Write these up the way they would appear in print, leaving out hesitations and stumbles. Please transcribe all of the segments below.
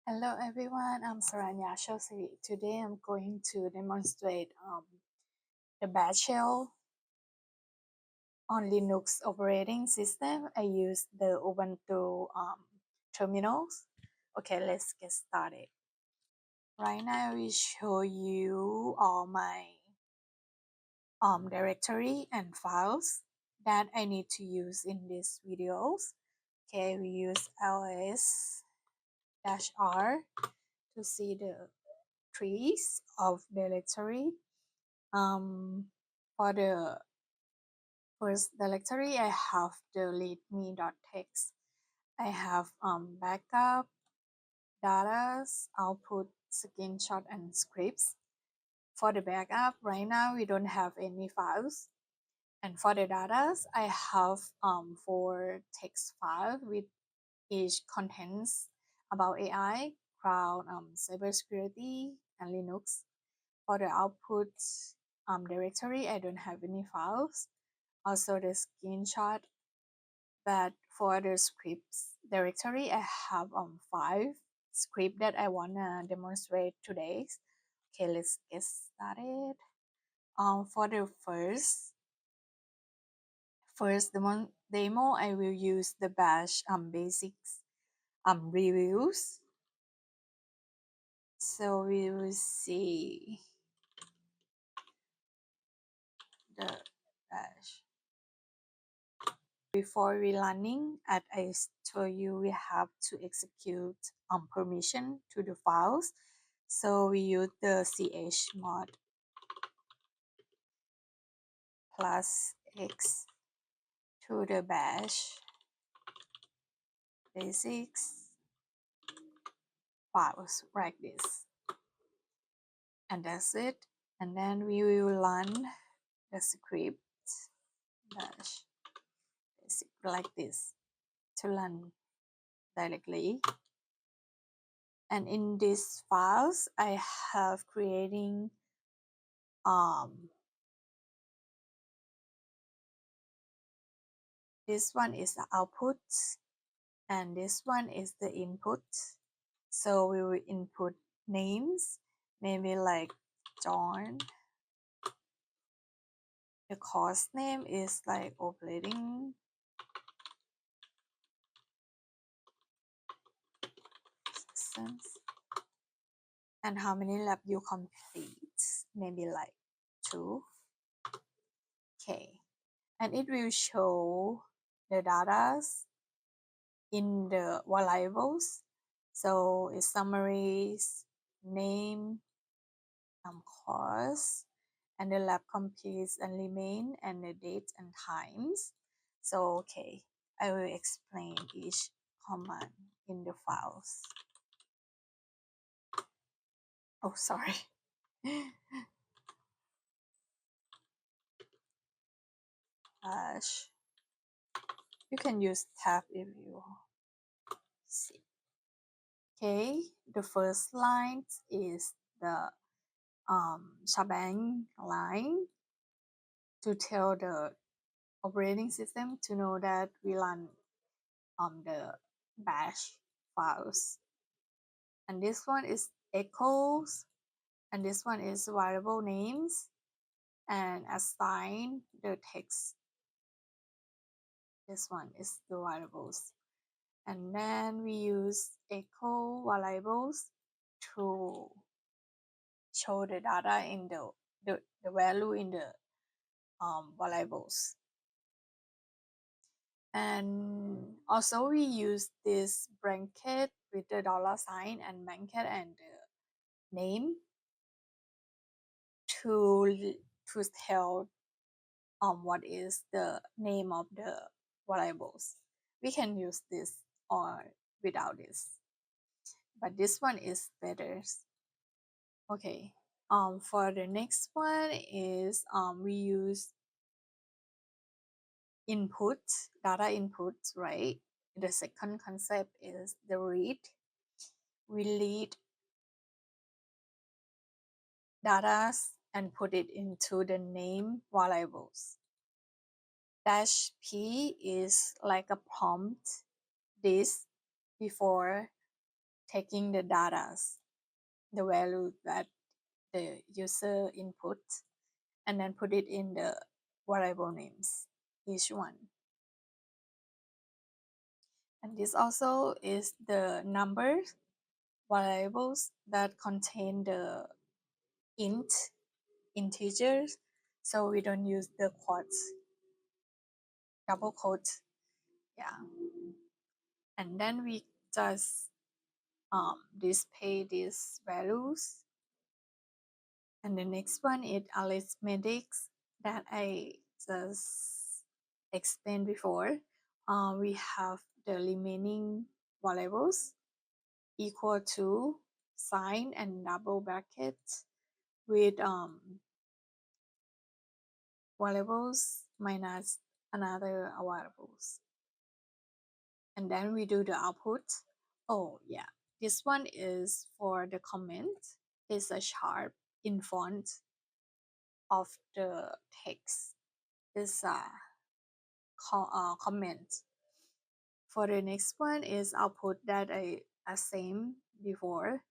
Hello everyone, I'm Saranya Shosiri. Today I'm going to demonstrate the Bash shell on Linux operating system. I use the Ubuntu terminals. Okay, let's get started. Right now I will show you all my directory and files that I need to use in these videos. Okay, we use ls-r to see the trees of directory. For the first directory, I have the readme.txt. I have backup, data, output, screenshot, and scripts. For the backup, right now we don't have any files. And for the data, I have 4 text files with each contains about AI, cloud, cybersecurity, and Linux. For the output directory, I don't have any files. Also the screenshot, but for the scripts directory, I have 5 script that I wanna demonstrate today. Okay, let's get started. For the first demo, I will use the Bash basics reviews. So we will see the Bash. Before we running, as I told you, we have to execute permission to the files. So we use the chmod plus x to the bash basics files like this. And that's it. And then we will run the script bash basic like this to run directly. And in these files, I have creating this one is the output and this one is the input. So we will input names, maybe like John. The course name is like operating systems. And how many lab you complete? Maybe like 2. Okay. And it will show the data in the variables. So it summaries name, course, and the lab completes and remain, and the date and times. So okay, I will explain each command in the files. Oh, sorry. Bash. You can use tab if you see. Okay, the first line is the shebang line to tell the operating system to know that we run the bash files. And this one is echoes, and this one is variable names, and assign the text. This one is the variables. And then we use echo variables to show the data in the value in the variables. And also we use this bracket with the $sign and bracket and the name to tell what is the name of the variables. We can use this or without this, but this one is better. Okay, for the next one is we use input, data input, right? The second concept is the read. We read data and put it into the name variables. Dash P is like a prompt this before taking the data, the value that the user input, and then put it in the variable names, each one. And this also is the numbers variables that contain the integers, so we don't use the quotes, double quotes. Yeah, and then we just display these values. And the next one is arithmetics that I just explained before. We have the remaining variables equal to sign and double brackets with variables minus another variables. And then we do the output. Oh yeah, this one is for the comment. It's a chart in front of the text. It's a comment. For the next one is output that I same before,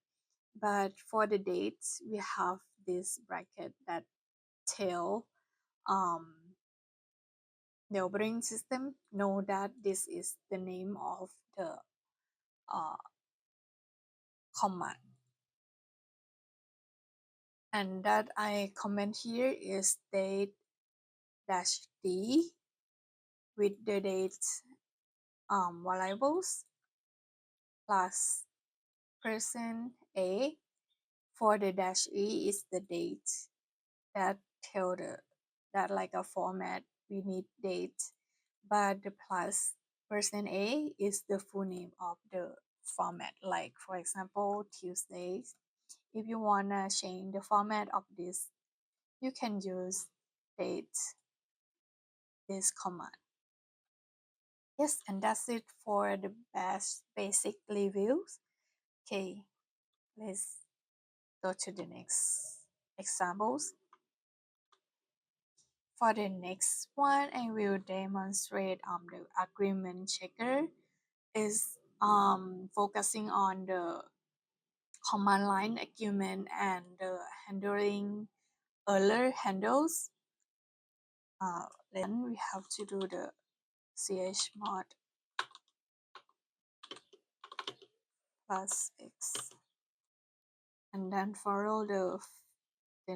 but for the dates we have this bracket that tell the operating system know that this is the name of the uh, command. And that I comment here is date dash d with the dates variables plus person a. For the dash e is the date that tell the that like a format we need date, but the plus person a is the full name of the format. Like for example Tuesdays, if you wanna change the format of this, you can use date this command. Yes, and that's it for the basic reviews. Okay, let's go to the next examples. For the next one, I will demonstrate the agreement checker is focusing on the command line argument and the handling error handles. Then we have to do the chmod plus x, and then follow the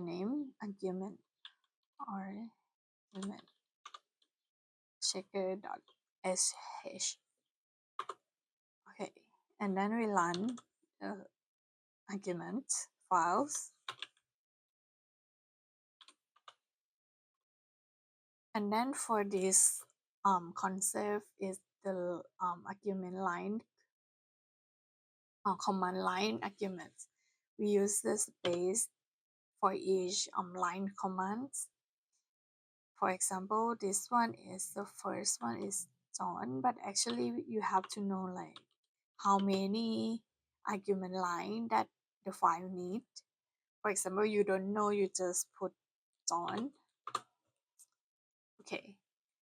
name argument or argument checker dot sh. Okay, and then we run the argument files, and then for this concept is the argument line command line arguments. We use the space for each line commands. For example, this one is the first one is John, but actually you have to know like how many argument line that the file need. For example, you don't know, you just put John. Okay,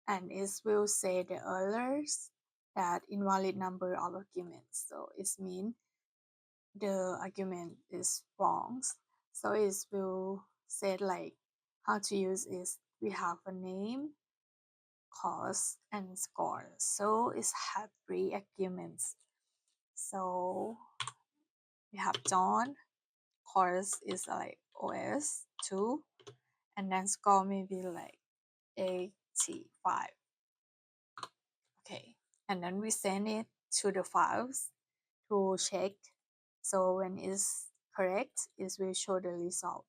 and it will say the errors that invalid number of arguments. So it means the argument is wrong. So it will say like how to use is we have a name, cost, and score. So it have 3 arguments. So we have John, course is like OS 2, and then score maybe like 85. Okay, and then we send it to the files to check. So when it's correct, it will show the result.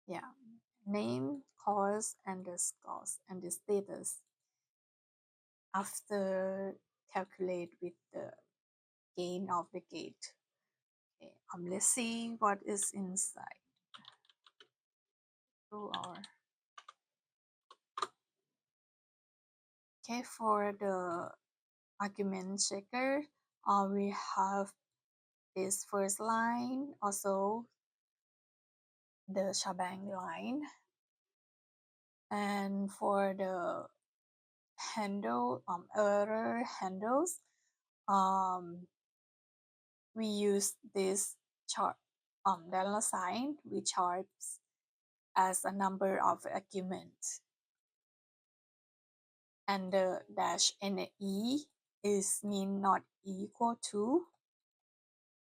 Yeah, name, course, and the scores and the status after calculate with the gain of the gate. Okay, let's see what is inside. Okay, for the argument checker, we have this first line, also the shebang line, and for the handle error handles, we use this chart dollar sign which charts as a number of arguments, and the dash ne is mean not equal to.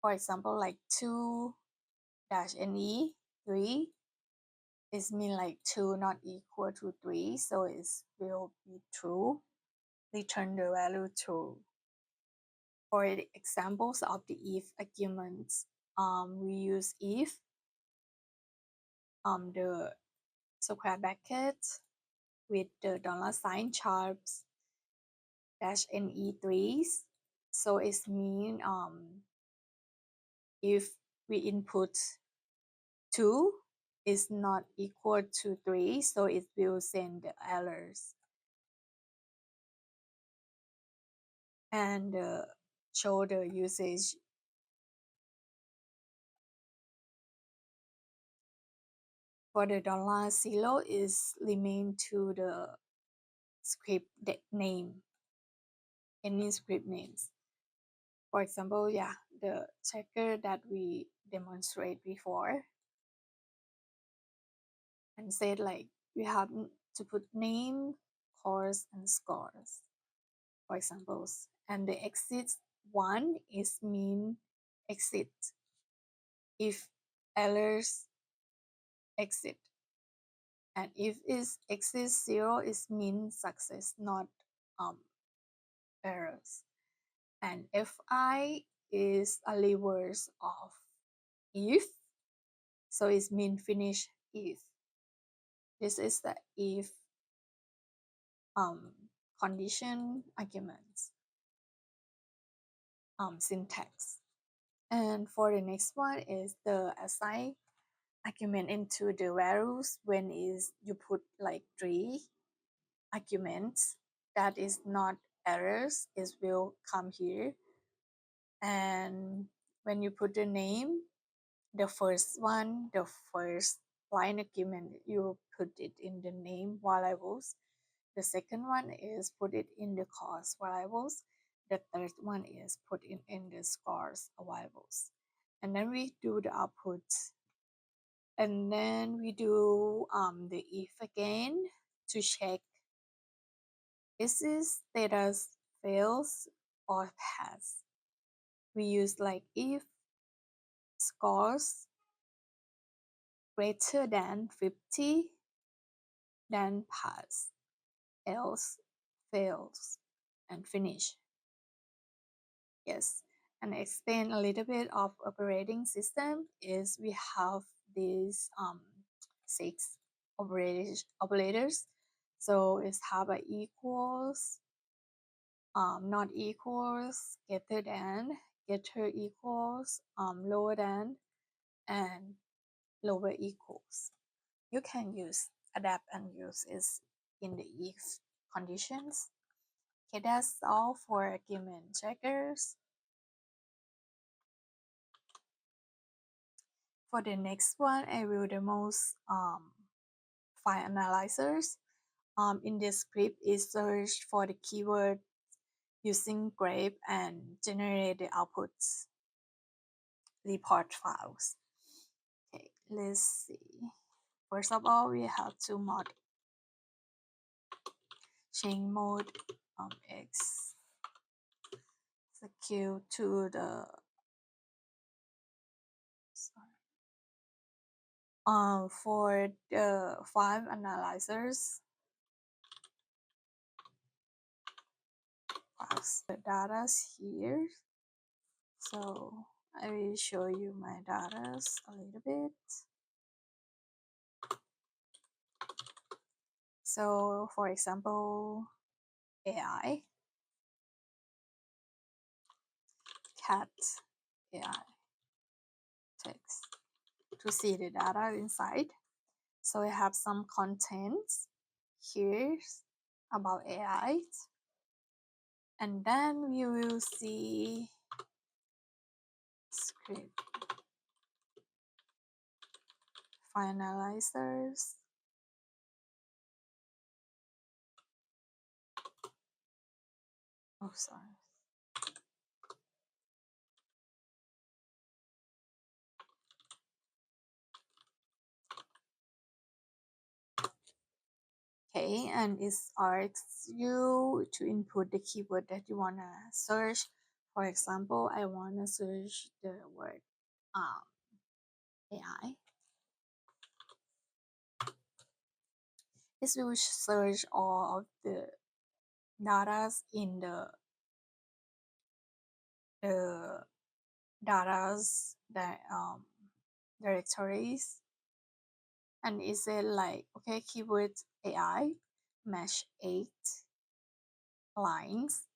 For example, like 2 dash ne 3 is mean like 2 not equal to 3, so it will be true. Return the value true. For the examples of the if arguments, we use if the square bracket with the dollar sign sharps dash ne3s. So it means if we input 2 is not equal to 3, so it will send the errors. And show the usage. For the $0 is remain to the script name, any script names. For example, yeah, the checker that we demonstrate before, and said like we have to put name, course, and scores, for examples. And the exit 1 is mean exit if errors exit, and if is exit 0 is mean success, not errors. And fi is a reverse of if, so it mean finish if. This is the if condition arguments syntax. And for the next one is the assign argument into the values. When is you put like 3 arguments that is not errors, it will come here. And when you put the name, the first one, the first line argument, you put it in the name variables. The second one is put it in the cost variables. The third one is put in the scores variables. And then we do the output. And then we do the if again to check is this status fails or pass. We use like if scores greater than 50, then pass, else fails, and finish. Yes, and explain a little bit of operating system is we have these 6 operators. So it's have a equals, not equals, greater equals, lower than, and lower equals. You can use adapt and use it in the if conditions. Okay, that's all for argument checkers. For the next one, I will demo file analyzers. In this script, is search for the keyword using grep and generate the outputs report files. Okay, let's see. First of all, we have to mod change mode x secure to the for the file analyzers, pass the data here. So I will show you my data a little bit. So for example, AI, cat, AI, text, to see the data inside. So I have some contents here about AI. And then we will see script finalizers. Oh, sorry. Okay, and it asks you to input the keyword that you want to search. For example, I want to search the word AI. It will search all of the data in the data's that directories, and it said like, okay, keyword AI match 8 lines,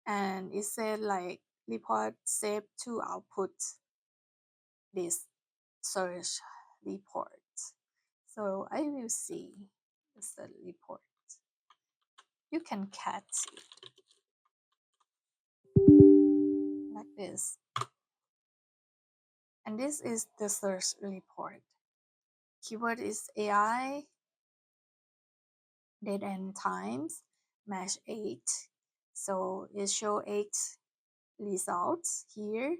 and it said like report save to output this search report. So I will see the report. You can catch it like this, and this is the search report. Keyword is AI, date and times, match 8. So it show 8 results here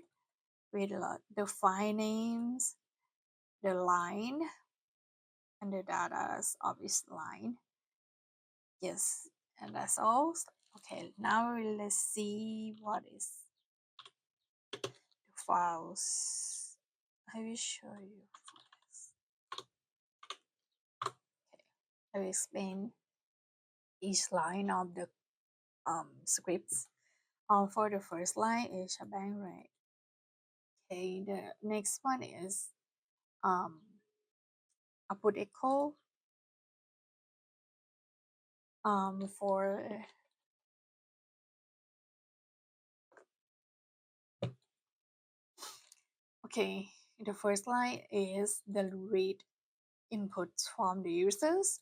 with the file names, the line, and the data of each line. Yes, and that's all. Okay, now let's see what is the files. I will show you files. Okay, I will explain each line of the scripts. For the first line is a bank rate. Okay, the next one is output echo. For okay, the first line is the read input from the users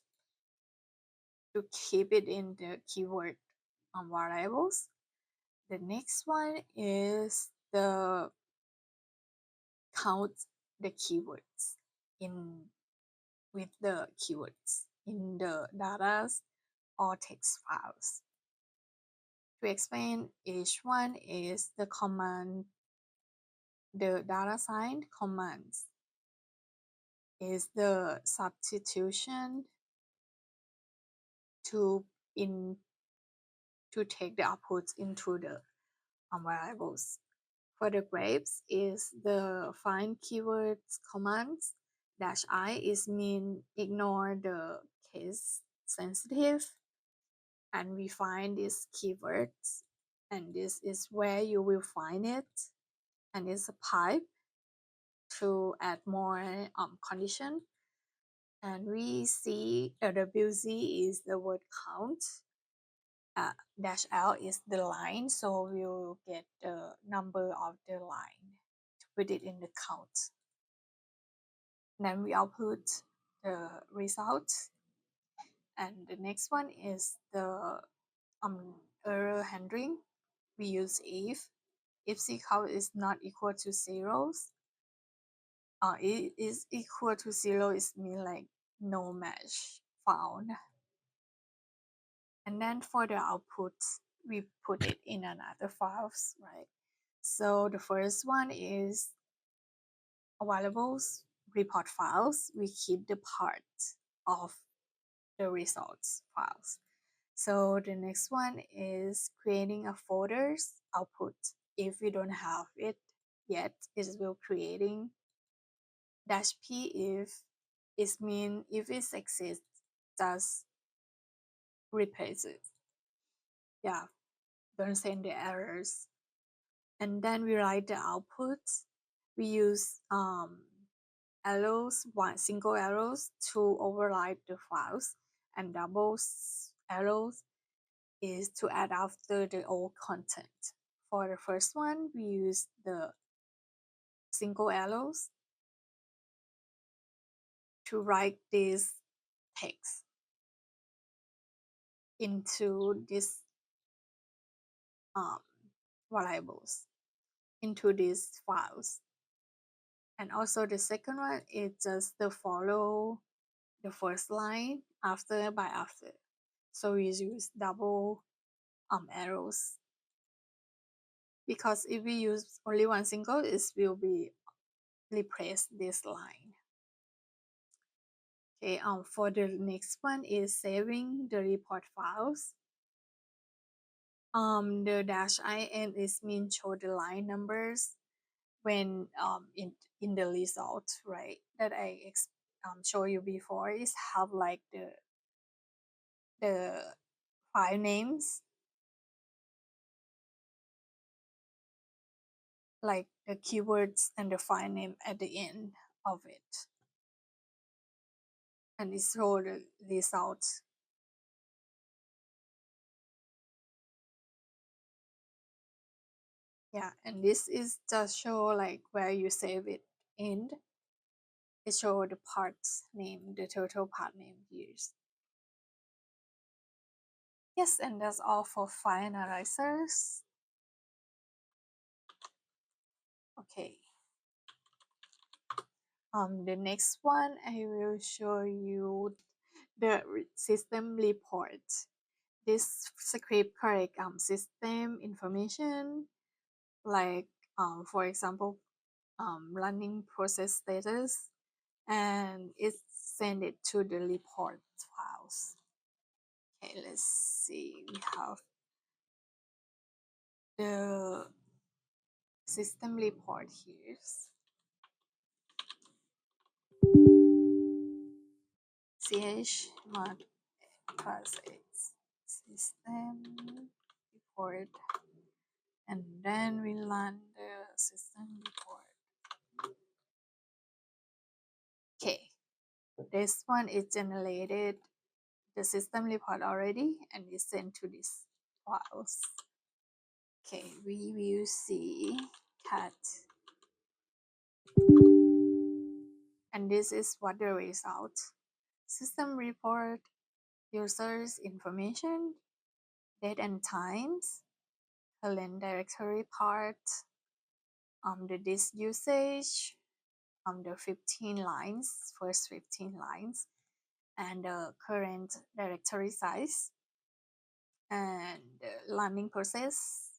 to keep it in the keyword variables. The next one is the count the keywords in with the keywords in the data or text files. To explain each one is the command, the data sign commands is the substitution to take the outputs into the variables. For the grapes is the find keywords commands. -I is mean ignore the case sensitive, and we find these keywords, and this is where you will find it, and it's a pipe to add more condition. And we see WZ is the word count, -L is the line, so we'll get the number of the line to put it in the count. Then we output the result, and the next one is the error handling. We use if C count is not equal to zeros, it is equal to 0 is mean like no match found. And then for the output, we put it in another files, right? So the first one is available report files. We keep the part of the results files. So the next one is creating a folders output. If we don't have it yet, it will creating -P if it mean if it exists, just replace it. Yeah, don't send the errors. And then we write the output. We use arrows, single arrows to override the files, and double arrows is to add after the old content. For the first one, we use the single arrows to write this text into this variables, into these files. And also the second one is just to follow the first line after by after. So we use double arrows, because if we use only one single, it will be replace this line. Okay, for the next one is saving the report files. The -in is mean show the line numbers when in the result, right? That I show you before is have like the file names, like the keywords and the file name at the end of it, and it show the results. Yeah, and this is just show like where you save it in. It show the parts name, the total part name used. Yes, and that's all for file analyzers. Okay. The next one I will show you the system report. This script correct system information, like for example running process status, and it send it to the report files. Okay, let's see. We have the system report here. Chmod process system report, and then we run the system report. Okay, this one is generated the system report already and is sent to these files. Okay, we will see cat, and this is what the result. System report, users information, date and times, current directory part, the disk usage, the 15 lines, first 15 lines, and the current directory size, and the learning process.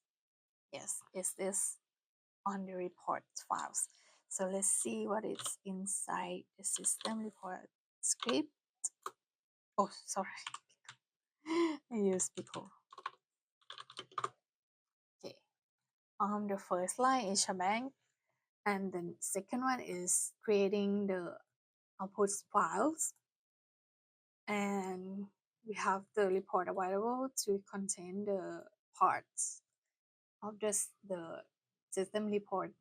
Yes, is this on the report files. So let's see what is inside the system report script. Oh, sorry, I used before. Okay, the first line is Shebang, and the second one is creating the output files, and we have the report available to contain the parts of just the system report.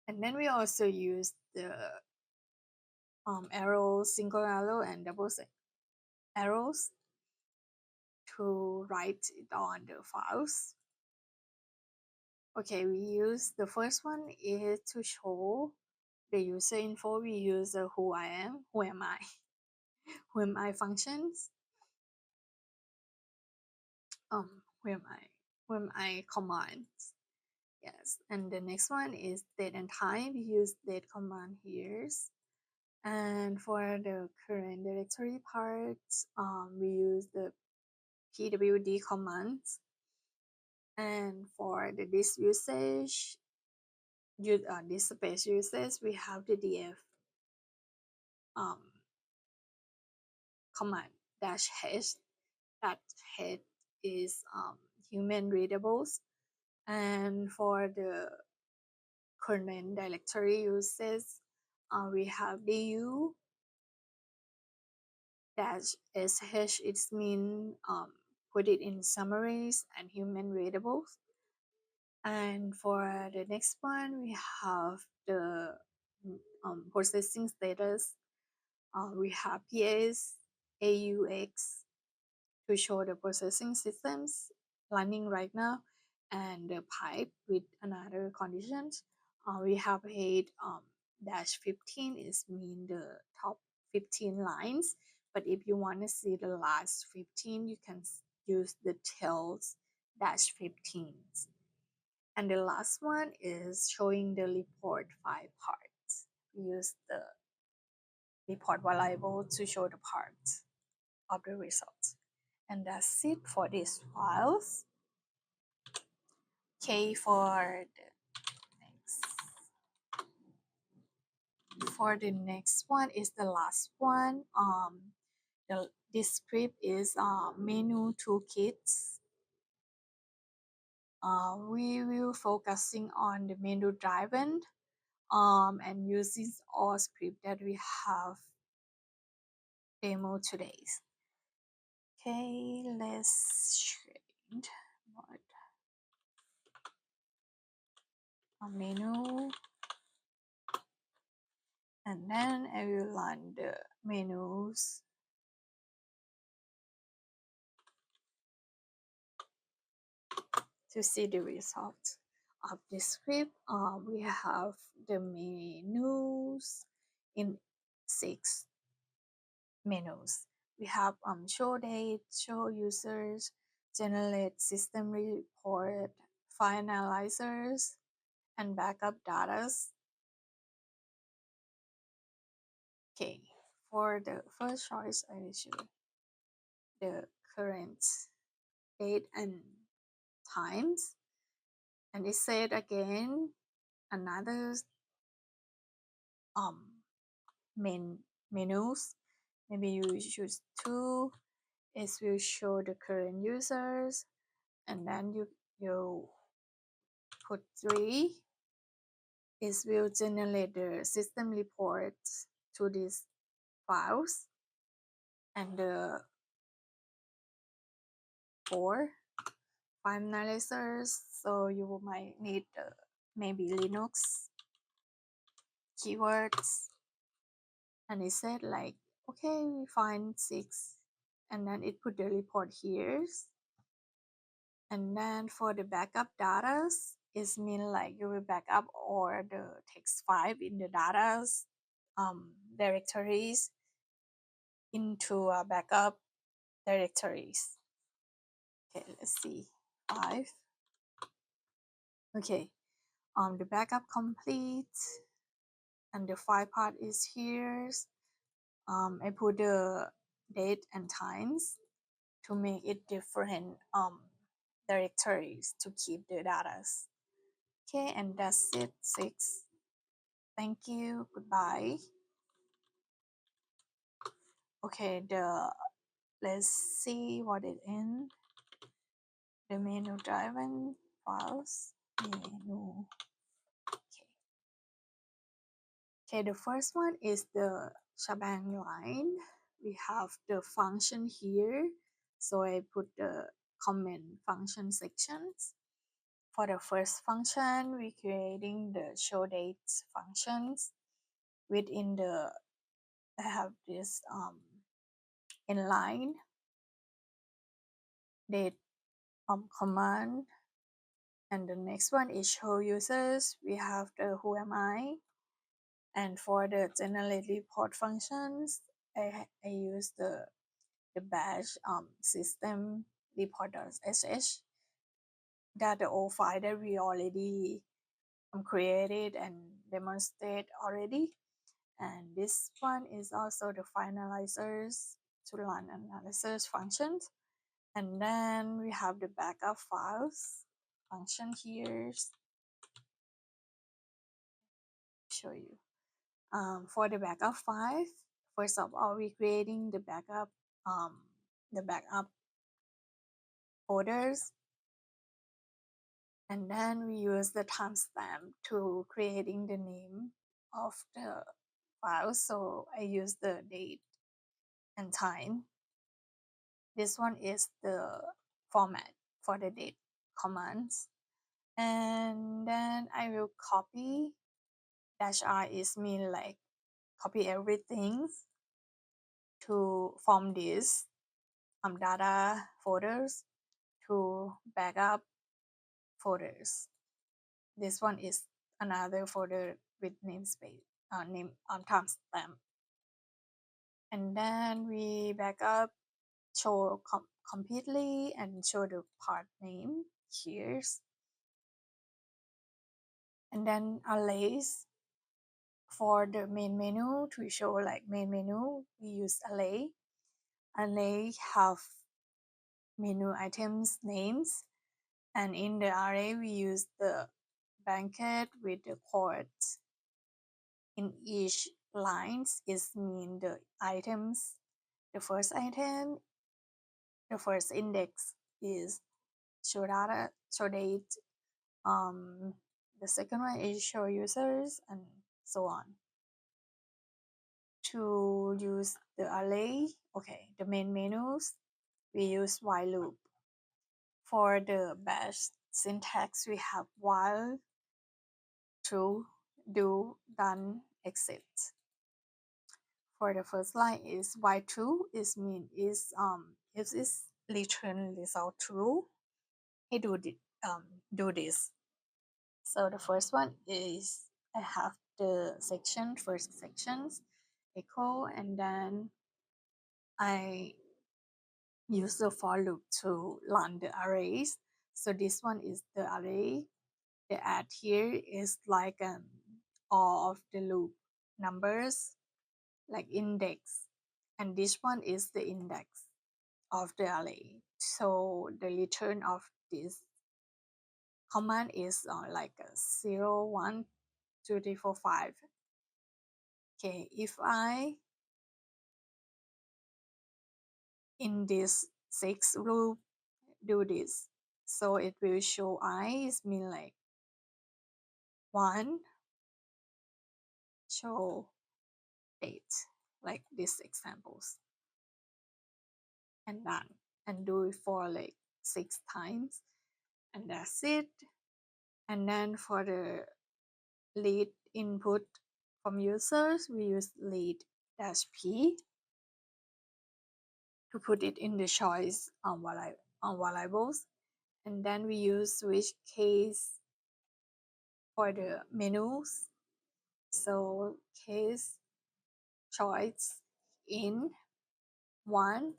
And then we also use the arrows, single arrow and double arrows to write it on the files. Okay, we use the first one is to show the user info. We use the who I am, who am I, who am I functions, who am I commands. Yes, and the next one is date and time. We use date command here. And for the current directory part, we use the pwd commands. And for the disk usage, disk space usage, we have the df command -h. That head is human readables. And for the current directory uses, we have du -sh. It's mean put it in summaries and human readables. And for the next one, we have the processing status. We have PS, AUX to show the processing systems running right now, and the pipe with another conditions. We have head -15 is mean the top 15 lines, but if you want to see the last 15, you can use the tails -15s. And the last one is showing the report file parts. We use the report variable to show the parts of the results. And that's it for these files. Okay, for for the next one is the last one. This script is menu toolkits. We will focusing on the menu driven and using all script that we have demo today. Okay, let's change a menu, and then I will run the menus to see the result of the script. We have the menus in 6 menus. We have show date, show users, generate system report, finalizers, and backup data. Okay, for the first choice, I will show the current date and times. And it said again another um menus. Maybe you choose 2. It will show the current users, and then you put 3. It will generate the system reports to these files, and the 4 finalizers. So you might need maybe Linux keywords, and it said like, okay, we find 6, and then it put the report here. And then for the backup data, it mean like you will back up or the text file in the data directories into a backup directories. Okay, let's see. 5. Okay, the backup complete, and the file part is here. I put the date and times to make it different directories to keep the data. Okay, and that's it. 6. Thank you. Goodbye. Okay, let's see what it in the menu driven files. Menu. Okay. Okay, the first one is the shebang line. We have the function here, so I put the comment function sections. For the first function, we creating the show dates functions. Within the I have this inline date command, and the next one is show users. We have the who am I, and for the generate report functions, I use the bash system report.sh. That the old file that we already created and demonstrate already. And this one is also the finalizers to run analysis functions. And then we have the backup files function here. Show you. For the backup file, first of all, we're creating the backup folders, and then we use the timestamp to creating the name of the file. So I use the date and time. This one is the format for the date commands, and then I will copy. -r is mean like copy everything to from this data folders to backup folders. This one is another folder with namespace name timestamp, and then we backup show completely and show the part name here, and then arrays for the main menu to show like main menu. We use array. Array have menu items names, and in the array we use the blanket with the quotes in each lines is mean the items. The first item, the first index is show data, show date. The second one is show users and so on. To use the array, okay, the main menus, we use while loop. For the bash syntax, we have while, true, do, done, exit. For the first line is while true is mean is if it's return result true, it do this. So the first one is I have the section, first sections, echo, and then I use the for loop to run the arrays. So this one is the array. The add here is like all of the loop numbers, like index, and this one is the index of the array. So the return of this command is like a 0, 1, 2, 3, 4, 5. Okay, if I in this 6 loop do this, so it will show I is mean like 1, show date, like these examples, and done, and do it for like 6 times, and that's it. And then for the lead input from users, we use lead dash p to put it in the choice on variables, and then we use switch case for the menus. So case choice in 1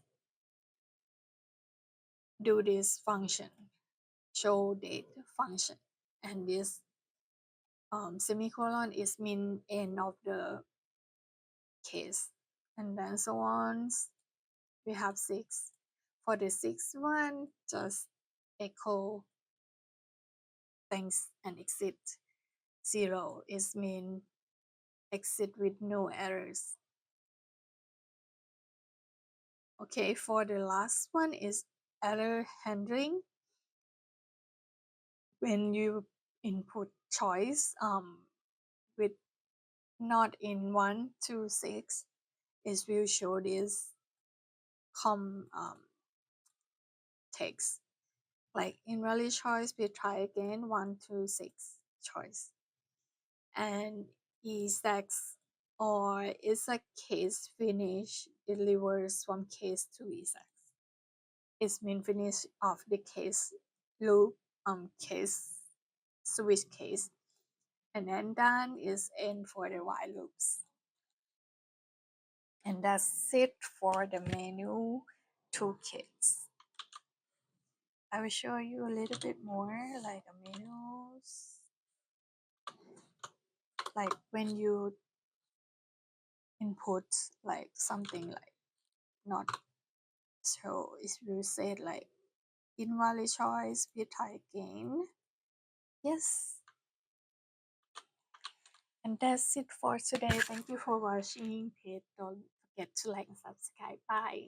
do this function, show date function, and this semicolon is mean end of the case, and then so on. We have 6. For the 6th one, just echo thanks and exit. 0 is mean exit with no errors. Okay, for the last one is error handling. When you input choice with not in 1 to 6, it will show this text like invalid choice. We try again 1 to 6 choice, and exact or is a case finish delivers from case to exact. It's mean finish of the case loop, case switch case, and then done is end for the while loops. And that's it for the menu toolkits. I will show you a little bit more like the menus. Like when you input like something like not, so it will say like invalid choice, we try again. Yes. And that's it for today. Thank you for watching. Please don't forget to like and subscribe. Bye.